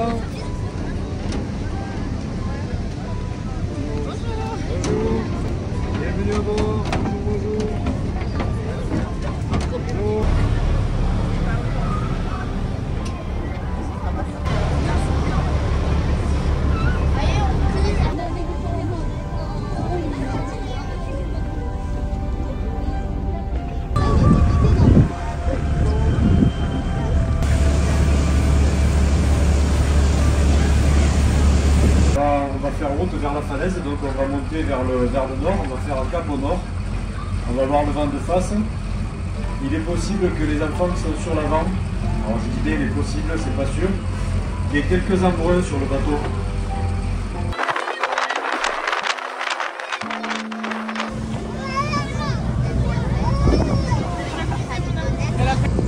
enfants. Bonjour. Bienvenue à bord. Bonjour. Bonjour. On va faire route vers la falaise, donc on va monter vers le nord, on va faire un cap au nord, on va voir le vent de face. Il est possible que les enfants qui sont sur l'avant, alors je dis bien il est possible, c'est pas sûr, il y ait quelques embruns sur le bateau.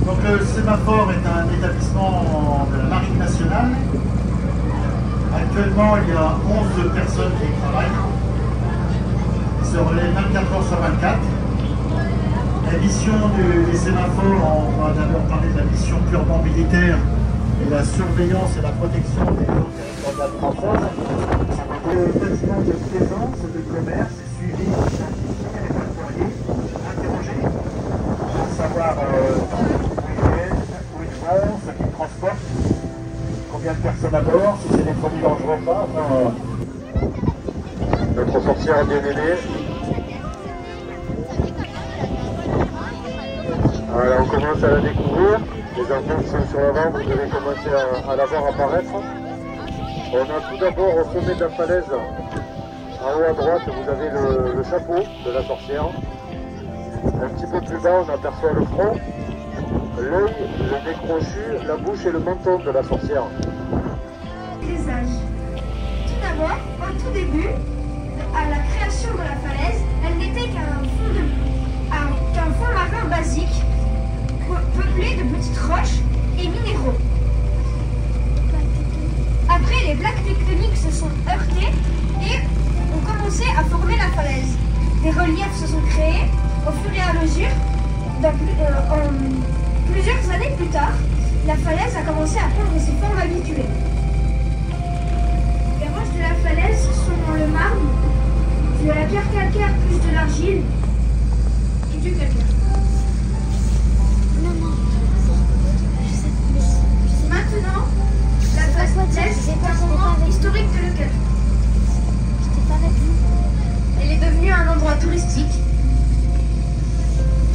Donc le sémaphore est un établissement de la Marine nationale. Actuellement, il y a 11 personnes qui y travaillent. Sur les 24 heures sur 24. La mission des sémaphores, on va d'abord parler de la mission purement militaire et la surveillance et la protection des eaux territoriales françaises. Le bâtiment de plaisance, de commerce est suivi, identifié, répertorié, interrogé pour savoir où ils vont, ce qu'ils transportent, combien de personnes à bord, si c'est des produits dangereux ou pas. Notre sorcière bien aimée. Alors on commence à la découvrir. Les enfants qui sont sur l'avant, vous devez commencer à la voir apparaître. On a tout d'abord au sommet de la falaise, en haut à droite, vous avez le chapeau de la sorcière. Un petit peu plus bas, on aperçoit le front, l'œil, le nez crochu, la bouche et le menton de la sorcière. Les âges. Tout d'abord, au tout début, à la création de la falaise, elle n'était qu'un fond marin basique, peuplé de petites roches et minéraux. Après, les plaques tectoniques se sont heurtées et ont commencé à former la falaise. Des reliefs se sont créés au fur et à mesure. Plusieurs années plus tard, la falaise a commencé à prendre ses formes habituelles. Les roches de la falaise sont le marbre, de la pierre calcaire plus de l'argile et du calcaire. Maintenant, la falaise est un moment historique de Leucate. Elle est devenue un endroit touristique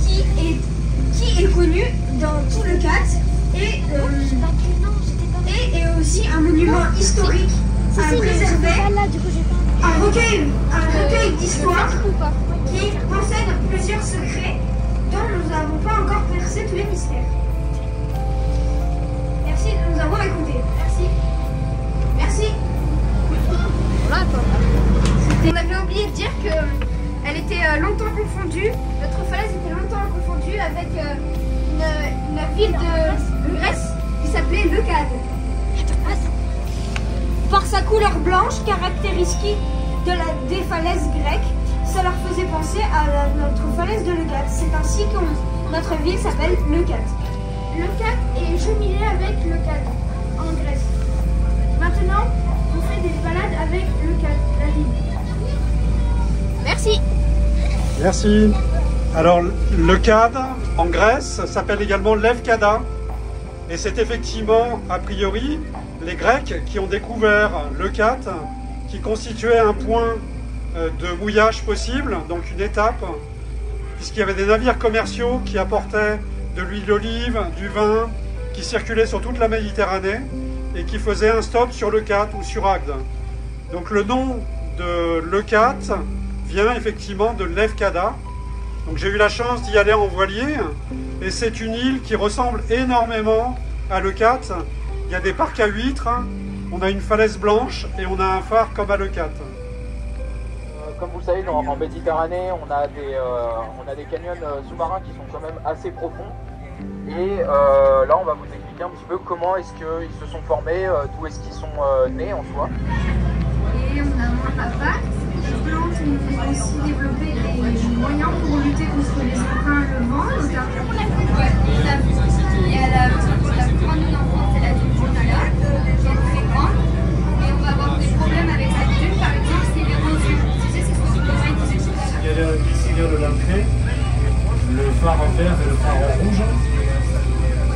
qui est connu dans tout Leucate et aussi un monument historique à préserver, un recueil d'histoire qui possède plusieurs secrets dont nous n'avons pas encore percé tous les mystères. Merci de nous avoir écoutés. Merci. Merci. On avait oublié de dire qu'elle était longtemps confondue, notre falaise était longtemps confondue avec une ville de Grèce qui s'appelait Leucade. Par sa couleur blanche caractéristique des falaises grecques, ça leur faisait penser à notre falaise de Leucade. C'est ainsi que notre ville s'appelle Leucate. Leucate est jumelée avec Leucade en Grèce. Maintenant, on fait des balades avec Leucate, la ville. Merci. Merci. Alors, Leucade, en Grèce, s'appelle également Lefkada. Et c'est effectivement, a priori, les Grecs qui ont découvert Leucate, qui constituait un point de mouillage possible, donc une étape, puisqu'il y avait des navires commerciaux qui apportaient de l'huile d'olive, du vin, qui circulaient sur toute la Méditerranée et qui faisaient un stop sur Leucate ou sur Agde. Donc le nom de Leucate vient effectivement de Lefkada. Donc j'ai eu la chance d'y aller en voilier et c'est une île qui ressemble énormément à Leucate. Il y a des parcs à huîtres, on a une falaise blanche et on a un phare comme à Leucate. Comme vous le savez, en Méditerranée, on a des canyons sous-marins qui sont quand même assez profonds. Et là, on va vous expliquer un petit peu comment est-ce qu'ils se sont formés, d'où est-ce qu'ils sont nés en soi. Et on a moins d'impact. Les plantes ont aussi développé des moyens pour lutter contre les emprunts, le vent, le et la grande enfance, c'est la dune qui a fait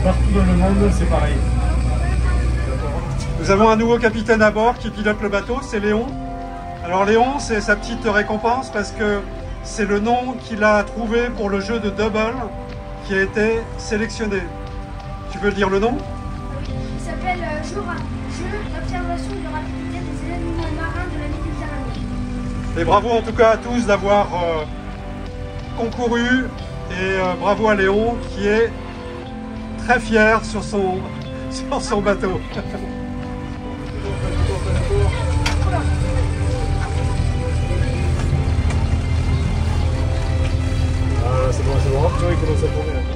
partout dans le monde, c'est pareil. Nous avons un nouveau capitaine à bord qui pilote le bateau, c'est Léon. Alors Léon, c'est sa petite récompense parce que c'est le nom qu'il a trouvé pour le jeu de double qui a été sélectionné. Tu veux dire le nom? Il s'appelle jeu d'observation et de rapidité des animaux marins de la Méditerranée. Et bravo en tout cas à tous d'avoir concouru et bravo à Léon qui est très fier sur son bateau. Ah, c'est bon, tu vois, il commence à tourner.